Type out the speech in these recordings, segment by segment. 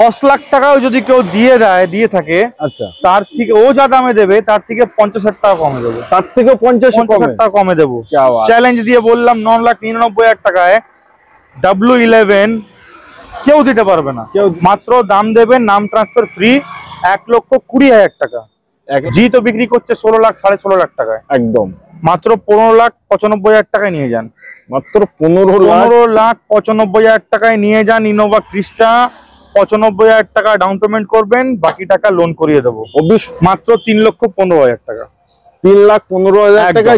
10 লাখ টাকাও যদি কেউ দিয়ে থাকে, আচ্ছা, তার থেকে ও যা দামে দেবে তার থেকে 50,000 টাকা কমে দেবো। তার থেকে 50,000 টাকা কমে দেবো। চ্যালেঞ্জ দিয়ে বললাম 9,99,000 টাকায় W11 কেউ দিতে পারবে না। মাত্র দাম দেবেন, নাম ট্রান্সফার ফ্রি, 1,20,000 টাকা। জি তো বিক্রি করছে 16 লাখ 16.5 লাখ টাকায়। একদম মাত্র 15,95,000 টাকায় নিয়ে যান। মাত্র 15,95,000 টাকায় নিয়ে যান ইনোভা ক্রিস্টা। 95,000 টাকা ডাউন পেমেন্ট করবেন, বাকি টাকা লোন করিয়ে দেবো। মাত্র 3,15,000 টাকা। 3,15,000 টাকা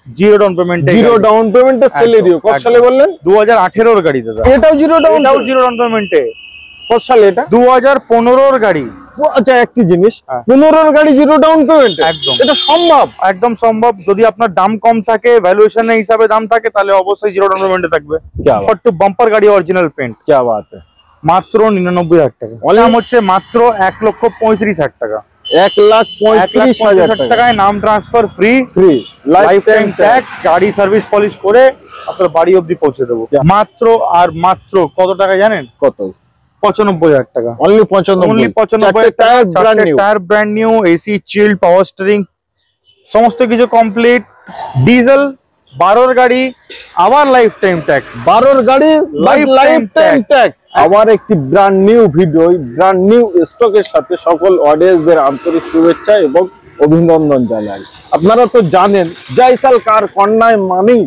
zero down payment. Zero down পেমেন্টে সেলেরিও। কত সালে বললেন? 2018 এর গাড়ি দাদা। এটাও জিরো ডাউন পেমেন্টে। কত সালে এটা? 2015 এর গাড়ি। আচ্ছা, একটি জিনিস, 15 এর গাড়ি জিরো ডাউন পেমেন্ট? একদম, এটা সম্ভব? একদম সম্ভব। যদি আপনার দাম কম থাকে, ভ্যালুয়েশনের হিসাবে দাম থাকে, তাহলে অবশ্যই জিরো ডাউন পেমেন্টে থাকবে। টু বাম্পার গাড়ি, অরিজিনাল পেন্ট। क्या बात है। মাত্র 99,000 টাকা। দাম হচ্ছে মাত্র 1,35,000 টাকা। 1,35,000 টাকায় নাম transfer free, life time tax, গাড়ি সার্ভিস পলিশ করে আপনার বাড়ি অবধি পৌঁছে দেবো। মাত্র আর মাত্র কত টাকা জানেন? কত? 95,000 টাকা। Only 95,000 tyre brand new, AC child, power steering, সমস্ত কিছু কমপ্লিট। ডিজেল, 12 গাড়ি, আবার লাইফ টাইম ট্যাক্স। 12 গাড়ি, লাইফ টাইম ট্যাক্স। আবার একটি brand new video, brand new স্টকের সাথে সকল অডিয়েন্সদের আন্তরিক শুভেচ্ছা এবং অভিনন্দন জানাই। আপনারা তো জানেন জয়সাল কার কর্নার মানেই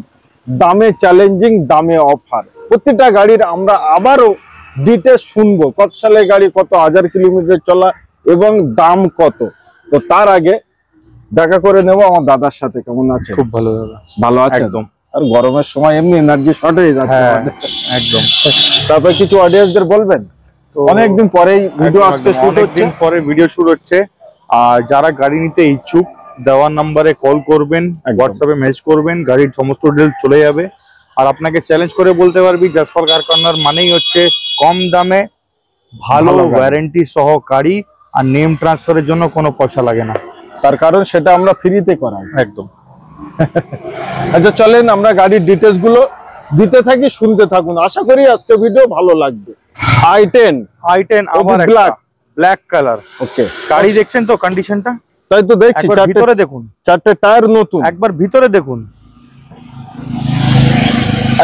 দামে চ্যালেঞ্জিং, দামে অফার। প্রতিটা গাড়ির আমরা আবারও ডিটেলস শুনবো, কত সালে গাড়ি, কত হাজার কিলোমিটার চলা এবং দাম কত। তো তার আগে দেখা করে নেবো আমার দাদার সাথে। কেমন আছে? খুব ভালো দাদা। ভালো আছে একদম। আর গরমের সময় এমনি এনার্জি শর্ট হয়ে যাচ্ছে একদম। তারপর কিছু অডিয়েন্সদের বলবেন? অনেকদিন পরেই ভিডিও আজকে শুট হচ্ছে, পরে ভিডিও শুট হচ্ছে। আর যারা গাড়ি নিতে ইচ্ছুক, দেওয়ার নাম্বারে কল করবেন, হোয়াটসঅ্যাপে মেসেজ করবেন, গাড়ির সমস্ত ডিটেইলস চলে যাবে। আর আপনাকে চ্যালেঞ্জ করে বলতে পারবি জয়সওয়াল কার কর্নার মানেই হচ্ছে কম দামে ভালো ওয়ারেন্টি সহ গাড়ি, আর নেম ট্রান্সফারের জন্য কোনো পয়সা লাগে না। তার কারণ সেটা আমরা ফ্রিতে করাই। একদম। আচ্ছা চলেন আমরা গাড়ির ডিটেইলস গুলো দিতে থাকি, শুনতে থাকুন। আশা করি আজকে ভিডিও ভালো লাগবে। i10 আবার ব্ল্যাক কালার। ওকে, গাড়ি দেখছেন তো কন্ডিশনটা? তাই তো দেখছি। ভিতরে দেখুন, 4টে টায়ার নতুন। একবার ভিতরে দেখুন,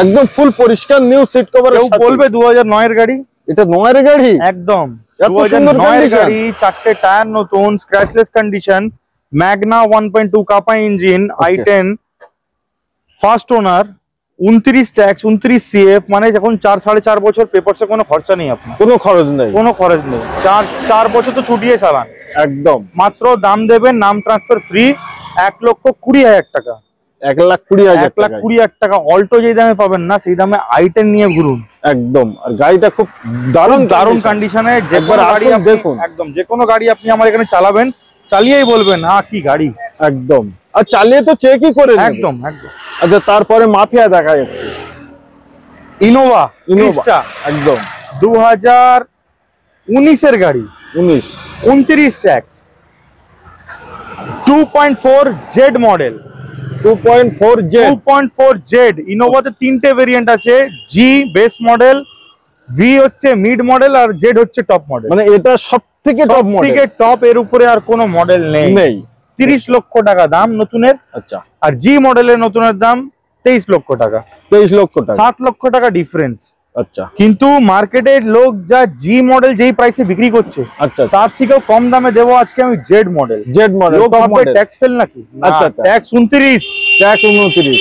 একদম ফুল পরিষ্কার নিউ সিট কভার। কেউ বলবে 2009 এর গাড়ি? এটা 9 এর গাড়ি। একদম 2009 এর গাড়ি, 4টে টায়ার নতুন, স্ক্র্যাচলেস কন্ডিশন, ম্যাগনা 1.2 কাপা engine, i10 first owner, 29 tax, 29 CF, মানে যখন 4.5 বছর পেপারসে কোনো খরচা নেই, আপনার কোনো খরচ নেই, কোনো খরচ নেই। 4 বছর তো ছুটিয়ে চালান। একদম। মাত্র দাম দেবেন, নাম ট্রান্সফার ফ্রি, 1,20,000 টাকা। 1,20,000 টাকা। অল্টো যে দামে পাবেন না, সেই দামে i10 নিয়ে ঘুরুন। একদম। আর গাড়িটা খুব দারুণ কন্ডিশনে। দেখুন, একদম যে কোনো গাড়ি আপনি আমার এখানে চালাবেন, চালিয়েই বলবেন কি গাড়ি। একদম। আর চালিয়ে তো চেকই করে। একদম একদম। আচ্ছা, তারপরে মাফিয়া দেখা যাচ্ছে, ইনোভা। একদম 2019 এর গাড়ি, 29 ট্যাক্স, 2.4 জেড মডেল। 2.4 জেড। ইনোভাতে 3টে ভেরিয়েন্ট আছে, জি বেস মডেল, ভি হচ্ছে মিড মডেল, আর জেড হচ্ছে টপ মডেল। মানে এটা সবথেকে টপ মডেল, টপ। এর উপরে আর কোনো মডেল নেই। 30 লক্ষ টাকা দাম নতুনের। আচ্ছা। আর জি মডেলের নতুনের দাম 23 লক্ষ টাকা। 23 লক্ষ টাকা, 7 লক্ষ টাকা ডিফারেন্স। আচ্ছা। কিন্তু মার্কেটের লোক যা জি মডেল যেই প্রাইসে বিক্রি করছে, আচ্ছা, তার থেকেও কম দামে দেবো আজকে আমি জেড মডেল। লোক ভাববে ট্যাক্স ফেল নাকি? আচ্ছা, ট্যাক্স 29,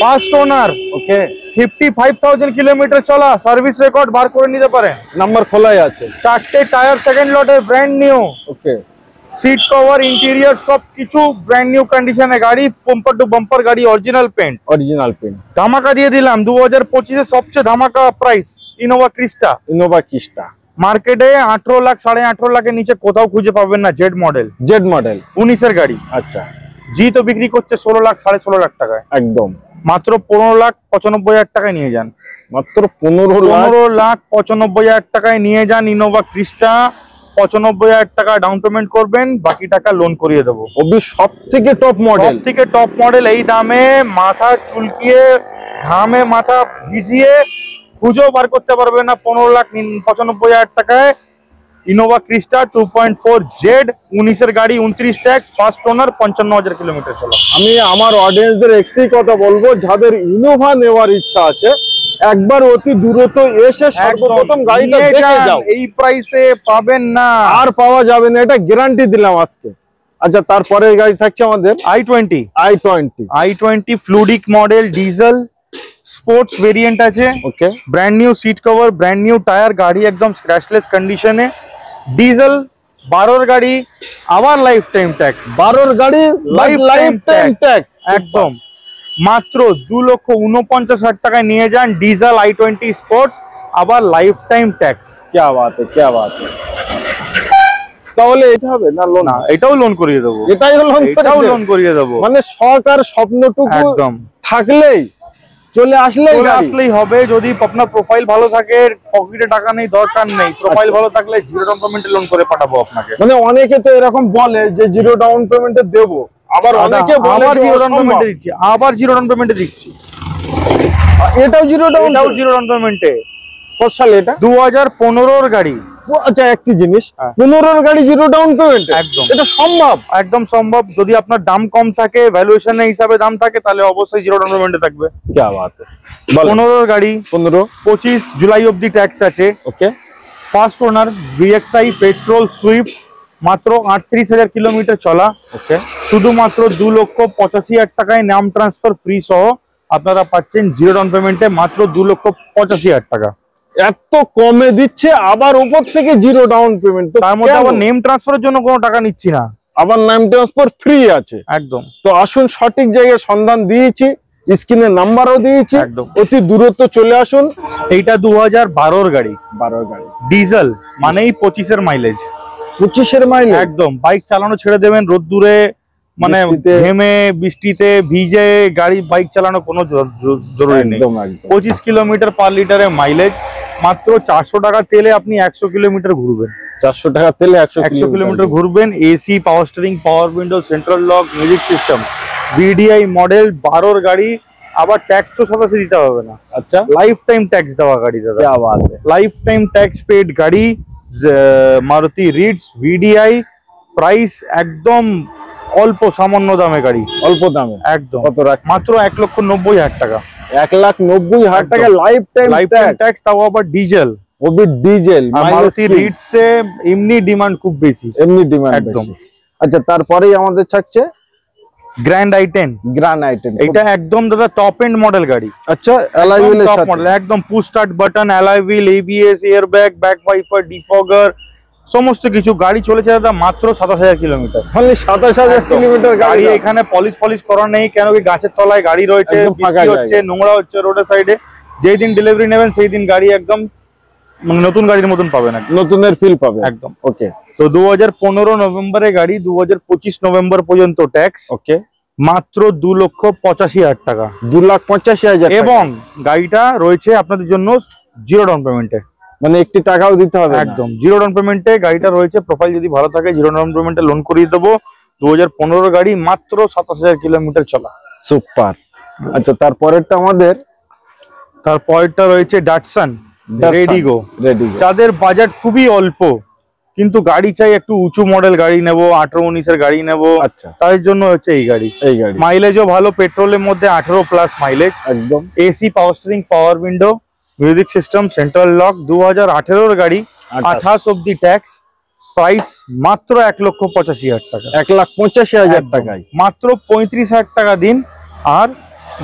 ফার্স্ট ওনার। ওকে, 55,000 কিলোমিটার চলা, সার্ভিস রেকর্ড বার করে নিতে পারেন, নাম্বার খোলাই আছে। 4টে টায়ার সেকেন্ড লটের, ব্র্যান্ড নিউ। ওকে, সিট কভার, ইন্টেরিয়র সবকিছু ব্র্যান্ড নিউ কন্ডিশনে গাড়ি, বাম্পার টু বাম্পার গাড়ি, অরিজিনাল পেন্ট। ধামাকা দিয়ে দিলাম 2025 সবচেয়ে ধামাকা প্রাইস, ইনোভা ক্রিস্টা। মার্কেটে 18 লাখ 18.5 লাখের নিচে কোথাও খুঁজে পাবেন না। জেড মডেল 19 এর গাড়ি। আচ্ছা। জি তো বিক্রি করছে 16 লাখ 16.5 লাখ টাকায়। একদম। মাত্র 15,95,000 টাকায় নিয়ে যান। মাত্র 15,95,000 টাকায় নিয়ে যান ইনোভা ক্রিস্টা। 95,000 টাকা ডাউন পেমেন্ট করবেন, বাকি টাকা লোন করিয়ে দেবো। সব থেকে টপ মডেল। এই দামে মাথা চুলকিয়ে, ঘামে মাথা ভিজিয়ে খুঁজেও বার করতে পারবে না। 15,95,000 টাকায় ইনোভা ক্রিস্টা 2.4 জেড 19 এর গাড়ি, 29 ট্যাক্স, ফার্স্ট ওনার, 55,000 কিলোমিটার চলা। আমি আমার অডিয়েন্সদের একটি কথা বলবো, যাদের ইনোভা নেওয়ার ইচ্ছা আছে একবার অতি দ্রুত এসে সর্বপ্রথম গাড়িটা দেখে যাও। এই প্রাইসে পাবেন না, আর পাওয়া যাবে না, এটা গ্যারান্টি দিলাম আজকে। আচ্ছা, তারপরে গাড়ি থাকছে আমাদের i20 fluidic model, diesel, sports variant আছে। Okay, brand new seat cover, brand new tyre, গাড়ি একদম স্ক্র্যাচলেস কন্ডিশনে, ডিজেল, 12 গাড়ি, আবার লাইফ টাইম ট্যাক্স। 12 গাড়ি লাইফ টাইম ট্যাক্স একদম মাত্র 2,49,000 টাকায় নিয়ে যান ডিজেল i20 স্পোর্টস, আবার লাইফ টাইম ট্যাক্স। क्या बात है, क्या बात है। তাহলে এটা হবে না লোন? না, এটাও লোন করিয়ে দেবো, এটাও লোন করিয়ে দেবো। মানে সরকার স্বপ্নটুকু একদম থাকলেই চলে আসলেই হবে। যদি আপনার প্রোফাইল ভালো থাকে, পকেটে টাকা নেই, দরকার নেই, প্রোফাইল ভালো থাকলে জিরো ডাউন পেমেন্টে লোন করে পাঠাবো আপনাকে। মানে অনেকে তো এরকম বলে যে জিরো ডাউন পেমেন্টে দেবো, আবার অনেকে বলে জিরো ডাউন পেমেন্টে দিচ্ছি, আবার জিরো ডাউন পেমেন্টে দিচ্ছি। এটাও জিরো ডাউন পেমেন্টে। কত সালে এটা? 2015 গাড়ি। আচ্ছা, একটি জিনিস, 15 গাড়ি জিরো ডাউন পেমেন্ট, একদম এটা সম্ভব? একদম সম্ভব। যদি আপনার দাম কম থাকে, ভ্যালুয়েশনের হিসাবে দাম থাকে, তাহলে অবশ্যই জিরো ডাউন পেমেন্টে থাকবে। কি বাত है। 15 গাড়ি, 25 জুলাই অবধি ট্যাক্স আছে। Okay, first owner, VXI petrol Swift, মাত্র 38,000 কিলোমিটার চলা। ওকে, শুধুমাত্র 2,85,000 টাকায় নাম ট্রান্সফার ফ্রি সহ আপনারা পাচ্ছেন জিরো ডাউন পেমেন্টে মাত্র 2,85,000 টাকা। এত কমে দিচ্ছে, আবার উপর থেকে জিরো ডাউন পেমেন্ট, তার মধ্যে আবার নেম ট্রান্সফারের জন্য কোনো টাকা নিচ্ছি না, আবার নেম ট্রান্সফার ফ্রি আছে। একদম। তো আসুন, সঠিক জায়গায় সন্ধান দিয়েছি, স্ক্রিনে নাম্বারও দিয়েছি, একদম অতি দূরত্ব চলে আসুন। এইটা 2012 গাড়ি, 12 গাড়ি, ডিজেল, মানেই 25 এর মাইলেজ। 25 এর মাইলেজ, একদম। বাইক চালানো ছেড়ে দেবেন, রোদ্দুরে মানে ঘেমে বৃষ্টিতে ভিজে গাড়ি বাইক চালানো কোনো জরুরি নেই। 25 কিলোমিটার পার লিটারে মাইলেজ, মাত্র 400 টাকা তেলে আপনি 100 কিলোমিটার ঘুরবেন। 400 টাকা তেলে 100 কিলোমিটার ঘুরবেন। AC, power steering, power window, central lock, music system, VDI model, 12 গাড়ি, আবার ট্যাক্সও সাথে দিতে হবে না। আচ্ছা, লাইফ টাইম ট্যাক্স দেওয়া গাড়ি দাদা। क्या बात है। লাইফ টাইম ট্যাক্স পেড গাড়ি, মারুতি রিডস, VDI, প্রাইস একদম অল্প সামান্য দামে গাড়ি, অল্প দামে একদম। কত রাখছেন? মাত্র 1,90,000 টাকা। 1,90,000 টাকা লাইফ টাইম ট্যাক্স, তাও আবার ডিজেল। ওবি ডিজেল, মারুতি রিডস এ এমনি ডিমান্ড খুব বেশি, এমনি ডিমান্ড একদম। আচ্ছা, তারপরেই আমাদের থাকছে গ্র্যান্ড i10। এটা একদম দাদা টপ এন্ড মডেল গাড়ি। আচ্ছা, অ্যালয় হুইলের সাথে মডেল, একদম push start button, alloy wheel, ABS, airbag, back wiper, ডিফগার, সমস্ত কিছু। গাড়ি চলেছে দাদা মাত্র 27,000 কিলোমিটার। খালি 27,000 কিলোমিটার গাড়ি। এখানে পলিশ করা নেই, কেন কি গাছের তলায় গাড়ি রয়েছে, বৃষ্টি হচ্ছে, নোংরা হচ্ছে রোডের সাইডে। যেই দিন ডেলিভারি নেবেন সেই দিন গাড়ি একদম মানে নতুন গাড়ির মতন পাবেন, নতুনের ফিল পাবে একদম। ওকে, তো 2015 নভেম্বরে গাড়ি, 2025 নভেম্বর পর্যন্ত ট্যাক্স। ওকে, মাত্র 2,85,000 টাকা, 2,85,000। এবং গাড়িটা রয়েছে আপনাদের জন্য জিরো ডাউন পেমেন্টে, মানে একটি টাকাও দিতে হবে একদম জিরো ডাউন পেমেন্টে গাড়িটা রয়েছে। প্রোফাইল যদি ভালো থাকে জিরো ডাউন পেমেন্টে লোন করিয়ে দেবো। 2015 গাড়ি, মাত্র 27,000 কিলোমিটার চলা। সুপার। আচ্ছা, তারপরেরটা আমাদের, তারপরেরটা রয়েছে ডাটসান রেডিগো। যাদের বাজেট খুবই অল্প কিন্তু গাড়ি চাই একটু উঁচু মডেল গাড়ি নেবো, 18-19 এর গাড়ি নেবো, আচ্ছা, তাদের জন্য হচ্ছে এই গাড়ি। মাইলেজও ভালো, পেট্রোলের মধ্যে 18+ মাইলেজ, একদম। AC, power steering, power window, music system, central lock. 2018 গাড়ি, 28 অব্দি ট্যাক্স। প্রাইস মাত্র 1,85,000 টাকা। 1,85,000 টাকায় মাত্র 35,000 টাকা দিন আর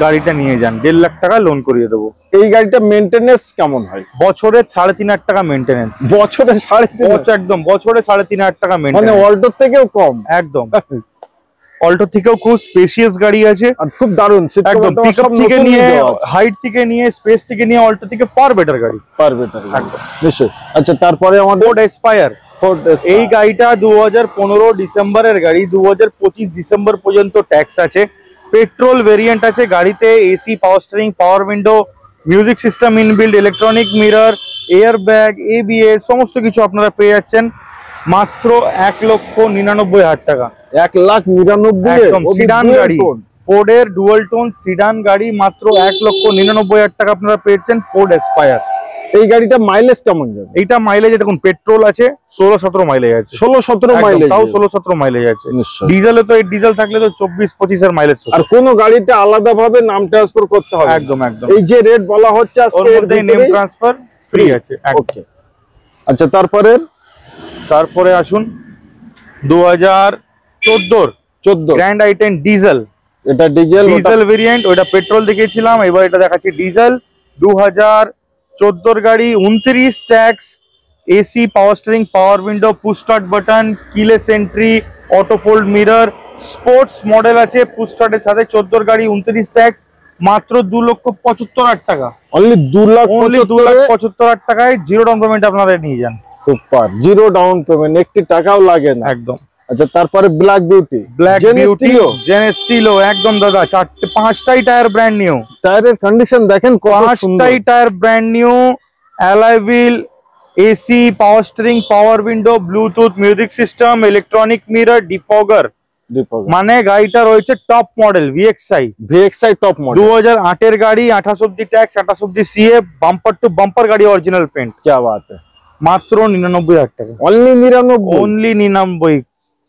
গাড়িটা নিয়ে যান, 1.5 লাখ টাকা লোন করিয়ে দেবো। এই গাড়িটা মেইনটেনেন্স কেমন হয়? বছরে 3,500 টাকা মেইনটেনেন্স। বছরে 3,500? একদম, বছরে 3,500 টাকা মেইনটেনেন্স, মানে অল্টোর থেকেও কম। একদম, অল্টো থেকেও খুব স্পেশিয়াস গাড়ি আছে, আর খুব দারুণ। একদম পিকআপ থেকে নিয়ে, হাইট থেকে নিয়ে, স্পেস থেকে নিয়ে অল্টো থেকে ফার বেটার গাড়ি, ফার বেটার একদম নিশ্চয়ই। আচ্ছা, তারপরে আমাদের ফোর্ড এসপায়ার। এই গাড়িটা 2015 ডিসেম্বরের গাড়ি, 2025 ডিসেম্বর পর্যন্ত ট্যাক্স আছে। পেট্রোল ভেরিয়েন্ট আছে গাড়িতে, AC, power steering, power window, music system inbuilt, electronic mirror, airbag, ABS, সমস্ত কিছু আপনারা পেয়ে যাচ্ছেন মাত্র 1,99,000 টাকা। 1,99,000 একদম সিডান গাড়ি, ফোর্ডের ডুয়াল টোন সিডান গাড়ি, মাত্র 1,99,000 টাকা আপনারা পেয়েছেন ফোর্ড এসপায়ার। এই গাড়িটা মাইলেজ কেমন যাবে? এইটা মাইলেজ দেখুন, পেট্রোল আছে 16-17 মাইলেজ আছে, 16-17 মাইলেজ, তাও 16-17 মাইলেজ আছে। নিশ্চয়ই। ডিজেলে তো, এই ডিজেল থাকলে তো 24-25 এর মাইলেজ। আর কোন গাড়িটা আলাদা ভাবে নাম ট্রান্সফার করতে হবে? একদম একদম। এই যে রেট বলা হচ্ছে আজকে, এর মধ্যে নেম ট্রান্সফার ফ্রি আছে। ওকে। আচ্ছা, তারপরে আসুন 2014 গ্র্যান্ড i10 ডিজেল। এটা ডিজেল ভেরিয়েন্ট, ওটা পেট্রোল দেখিয়েছিলাম, এবার এটা দেখাচ্ছি ডিজেল। 2014 গাড়ি, 29 tax, AC, power steering, power window, push start button, keyless entry, auto fold mirror, sports model আছে পুশ স্টার্টের সাথে। 14 গাড়ি, 29 ট্যাক্স, মাত্র 2,75,000 টাকা। অনলি 2,75,000 টাকায় জিরো ডাউন পেমেন্ট আপনারা নিয়ে যান। সুপার, জিরো ডাউন পেমেন্ট, একটি টাকাও লাগে না। একদম। আচ্ছা, তারপরে ব্ল্যাক বিউটি, জেন স্টিলো, একদম দাদা, 5টাই টায়ার ব্র্যান্ড নিউ। টায়ারের কন্ডিশন দেখেন কত সুন্দর। 5টাই tyre brand new, alloy wheel, AC, power steering, power window, Bluetooth music system, electronic mirror, defogger. মানে গাড়িটা রয়েছে top model, VXI top model. 2008 এর গাড়ি, 28 অব্দি ট্যাক্স, 28 অব্দি সিএ, বাম্পার টু বাম্পার গাড়ি, অরিজিনাল পেন্ট। क्या बात है। মাত্র 99,000 টাকা। Only 99, only 99।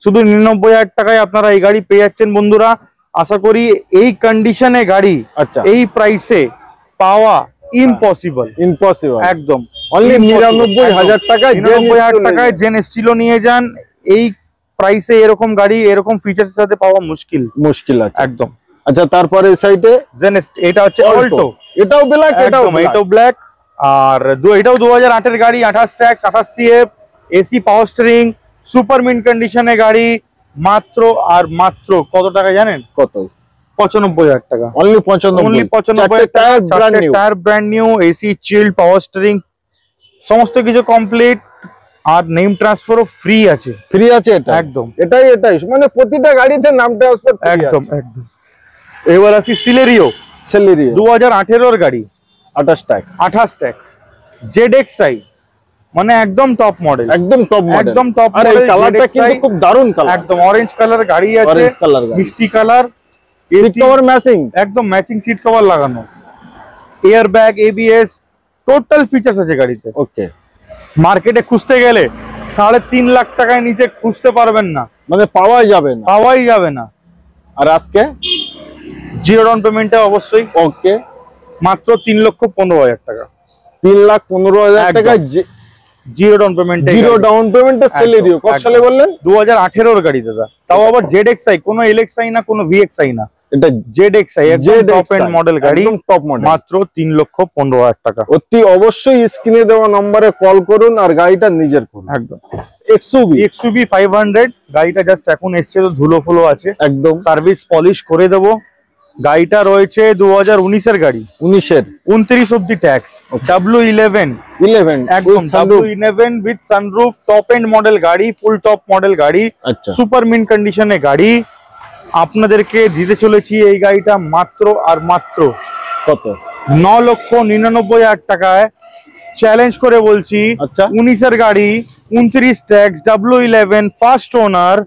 শুধু 99,000 টাকায় আপনারা এই গাড়ি পেয়ে যাচ্ছেন বন্ধুরা। আশা করি এই কন্ডিশনে গাড়ি, আচ্ছা, এই প্রাইসে পাওয়া ইম্পসিবল। একদম। অনলি 99,000 টাকায় 99,000 টাকায় জেন স্টিলো নিয়ে যান। এই প্রাইসে এরকম গাড়ি এরকম ফিচার্স এর সাথে পাওয়া মুশকিল আছে একদম। আচ্ছা, তারপরে সাইডে জেন, এটা হচ্ছে অল্টো, এটাও ব্ল্যাক, এটাও ব্ল্যাক। আর এটাও 2008 এর গাড়ি, 28 tax, 28 CF, AC, power steering, super mint কন্ডিশনে গাড়ি। মাত্র আর মাত্র কত টাকা জানেন? কত? 95,000 টাকা। Only 95,000 tyre brand new, AC, child, power steering, সমস্ত কিছু কমপ্লিট। আর নেম ট্রান্সফারও ফ্রি আছে। এটা একদম। এটাই মানে প্রতিটা গাড়িতে নাম ট্রান্সফার একদম। এবার আসি সিলেরিও। 2018 এর গাড়ি, 28 ট্যাক্স, ZXi, মানে একদম টপ মডেল, একদম টপ আর এই কালারটা কিন্তু খুব দারুণ কালার, একদম অরেঞ্জ কালার গাড়ি আছে, মিষ্টি কালার, সিট কভার ম্যাচিং, একদম ম্যাচিং সিট কভার লাগানো, air bag, ABS, total features আছে গাড়িতে। ওকে। মার্কেটে খুঁজতে গেলে 3.5 লাখ টাকায় নিচে খুঁজতে পারবেন না, মানে পাওয়াই যাবে না। আর আজকে জিরো ডাউন পেমেন্টে অবশ্যই। ওকে। মাত্র 3,15,000 টাকা। 3,15,000 টাকা জিরো ডাউন পেমেন্টে সেলেরিও। কত সালে বললেন? 2018 এর গাড়ি দাদা, তাও আবার ZXi, কোনো LXi না, কোনো VXi না, এটা ZXi, একদম টপ এন্ড মডেল গাড়ি, টপ মডেল, মাত্র 3,15,000 টাকা। অতি অবশ্যই স্ক্রিনে দেওয়া নম্বরে কল করুন আর গাড়িটা নিজের করুন। একদম। XUV 500 গাড়িটা জাস্ট এখন এসছে, তো ধুলো ফুলো আছে, একদম সার্ভিস পলিশ করে দেবো। গাড়িটা রয়েছে 2019 এর গাড়ি, 29 অব্দি ট্যাক্স, W11 একদম W11 with sunroof, top end model গাড়ি, ফুল টপ মডেল গাড়ি, সুপার মিন্ট কন্ডিশনে গাড়ি। আপনাদেরকে দিতে চলেছি এই গাড়িটা মাত্র আর মাত্র কত? 9,99,000 টাকায়। চ্যালেঞ্জ করে বলছি, 19 এর গাড়ি, 29 ট্যাক্স, W11 ফার্স্ট ওনার,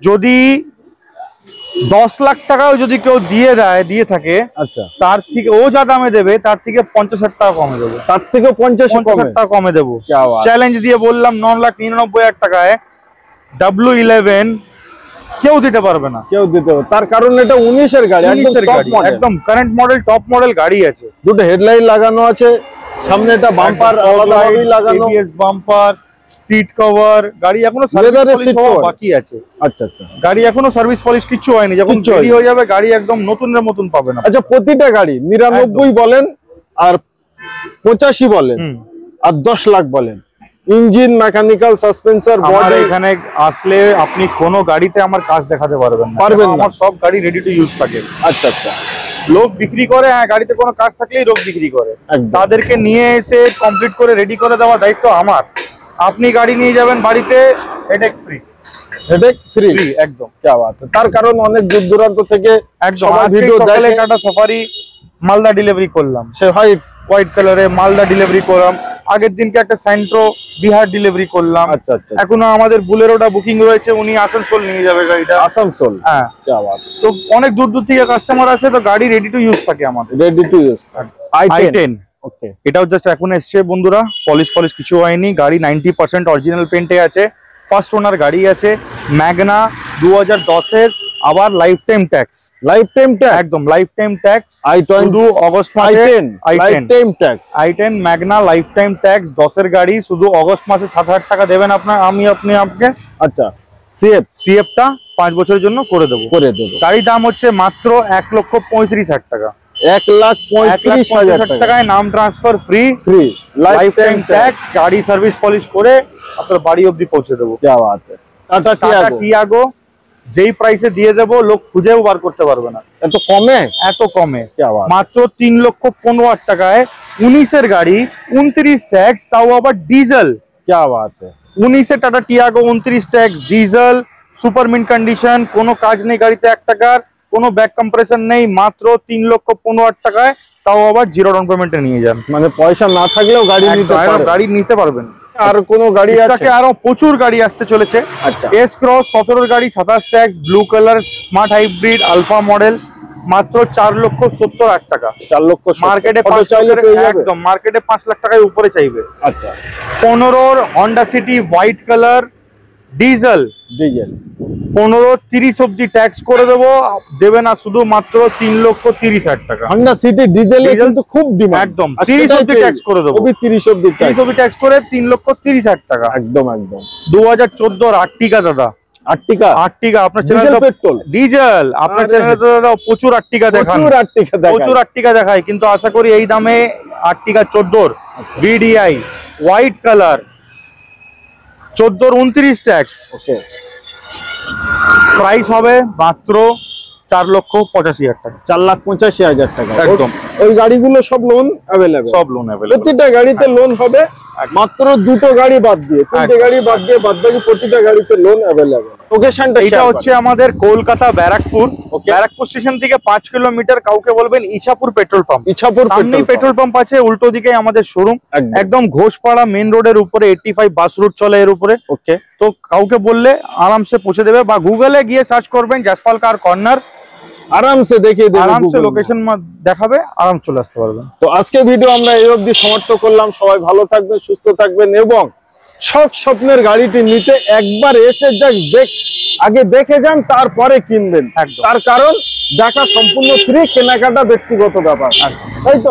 যদি 10 লাখ টাকাও যদি কেউ দিয়ে থাকে, আচ্ছা, তার থেকে ও যা দামে দেবে তার থেকে 50,000 টাকা কমে দেবো, তার থেকে 50,000 টাকা কমে দেবো। চ্যালেঞ্জ দিয়ে বললাম, 9,99,000 টাকায় W11 কেউ দিতে পারবে না, তার কারণ এটা 19 এর গাড়ি, একদম কারেন্ট মডেল, টপ মডেল গাড়ি আছে, দুটো হেডলাইট লাগানো আছে, সামনে একটা বাম্পার আলাদাভাবে লাগানো, ABS বাম্পার, সিট কভার, গাড়ি এখনো সার্ভিস বাকি আছে। আচ্ছা, গাড়ি এখনো সার্ভিস পলিশ কিছু হয়নি, যখন তৈরি হয়ে যাবে গাড়ি একদম নতুনের মতন পাবেন। আচ্ছা, প্রতিটা গাড়ি 99 বলেন আর 85 বলেন আর 10 লাখ বলেন, ইঞ্জিন, মেকানিক্যাল, সাসপেন্সর, বডি, এখানে আসলে আপনি কোনো গাড়িতে আমার কাজ দেখাতে পারবেন না, আমার সব গাড়ি রেডি টু ইউজ থাকে। আচ্ছা, লোক বিক্রি করে, হ্যাঁ, গাড়িতে কোনো কাজ থাকলেই লোক বিক্রি করে, তাদেরকে নিয়ে এসে কমপ্লিট করে রেডি করে দেওয়ার দায়িত্ব আমার। আপনি গাড়ি নিয়ে যাবেন বাড়িতে, হেডেক ফ্রি, একদম। তার কারণ অনেক দূর দূরান্ত থেকে একদম ভিডিও দেখে, টাটা সাফারি মালদা ডেলিভারি করলাম, সে হোয়াইট কালারে মালদা ডেলিভারি করলাম, আগের দিনকে একটা স্যান্ট্রো বিহার ডেলিভারি করলাম। আচ্ছা, এখনো আমাদের বুলেরোটা বুকিং রয়েছে, উনি আসানসোল নিয়ে যাবে গাড়িটা, আসানসোল। হ্যাঁ, তো অনেক দূর দূর থেকে কাস্টমার আসে, তো গাড়ি রেডি টু ইউজ থাকে আমাদের, রেডি টু ইউজ। i10 ওকে, এটাও জাস্ট এখন এসছে বন্ধুরা, পলিশ কিছু হয়নি, গাড়ি 90% অরিজিনাল পেন্টে আছে, ফার্স্ট ওনার গাড়ি আছে, ম্যাগনা 2010-এর, আবার লাইফ টাইম ট্যাক্স, একদম লাইফ টাইম ট্যাক্স, শুধু অগস্ট মাসে i10 Magna lifetime tax 10-এর গাড়ি, শুধু অগস্ট মাসে 7,000 টাকা দেবেন আপনি। আচ্ছা, সিএফটা 5 বছরের জন্য করে দেবো। গাড়ির দাম হচ্ছে মাত্র 1,35,000 টাকা, 1,35,000 টাকায় নাম transfer free, life time tax, গাড়ি সার্ভিস পলিশ করে আপনার বাড়ি অবধি পৌঁছে দেবো। টাটা টিয়াগো যেই প্রাইসে দিয়ে দেবো, লোক খুঁজেও বার করতে পারবে না, এত কমে মাত্র 3,15,000 টাকায় 19-এর গাড়ি, 29 ট্যাক্স, তাও আবার ডিজেল। 19-এর Tata Tiago, 29 tax, diesel, super mint condition, কোনো কাজ নেই গাড়িতে 1 টাকার, কোনো ব্যাক কম্প্রেশন নেই, মাত্র 3,15,000 টাকায়, তাও আবার 0 ডাউন পেমেন্টে নিয়ে যান। মানে পয়সা না থাকলেও গাড়ি নিতে পারবেন। আর কোনো গাড়ি আছে? আরো প্রচুর গাড়ি আসতে চলেছে। আচ্ছা, এস ক্রস 17-এর গাড়ি, 27 tax, blue colour, smart hybrid, alpha model, মাত্র 4,70,000 টাকা। মার্কেটে 5 লাখ টাকায় উপরে চাইবে। আচ্ছা, 15-র Honda City white colour, diesel 15-30 অব্দি ট্যাক্স করে দেবে না, শুধু মাত্র 3,30,000 টাকা। হন্ডা সিটি ডিজেল কিন্তু খুব ডিমান্ড, একদম 30 অব্দি ট্যাক্স করে দেবো, 30 অব্দি ট্যাক্স করে 3,30,000 টাকা। একদম 2014-র আর্টিকা দাদা, আর্টিকা আপনার চ্যানেলে পেট্রোল ডিজেল, আপনার চ্যানেলে তো দাদা প্রচুর আর্টিকা দেখায়, কিন্তু আশা করি এই দামে আর্টিকা 14-র ভিডিআই হোয়াইট কালার, 14-র 29 ট্যাক্স, প্রাইস হবে মাত্র 4,85,000 টাকা। 4,85,000 টাকা একদম। ওই গাড়িগুলো সব লোন অ্যাভেলেবল, প্রতিটা গাড়িতে লোন হবে, মাত্র 2টো গাড়ি বাদ দিয়ে, 3টে গাড়ি বাদ দিয়ে বাকি প্রতিটা গাড়িতে লোন অ্যাভেলেবল। লোকেশনটা এটা হচ্ছে আমাদের কলকাতা ব্যারাকপুর স্টেশন থেকে 5 কিলোমিটার, কাউকে বলবেন Ichhapur petrol pump, petrol pump আছে, উল্টো দিকে আমাদের শোরুম, একদম ঘোষপাড়া মেইন রোডের উপরে, 85 বাস রুট চলে এর উপরে। ওকে, তো কাউকে বললে আরামসে পৌঁছে দেবে, বা গুগলে গিয়ে সার্চ করবেন জাসপাল কার কর্নার, আরামসে দেখিয়ে দেবে, আরামসে লোকেশন দেখাবে, আরাম চলে আসতে পারবেন। তো আজকে ভিডিও আমরা এই অবধি সমাপ্ত করলাম। সবাই ভালো থাকবেন, সুস্থ থাকবেন, এবং স্বপ্নের গাড়িটি নিতে একবার এসে আগে দেখে যান, তারপরে কিনবেন। তার কারণ দেখা সম্পূর্ণ ফ্রি, কেনাকাটা ব্যক্তিগত ব্যাপার, তাই তো।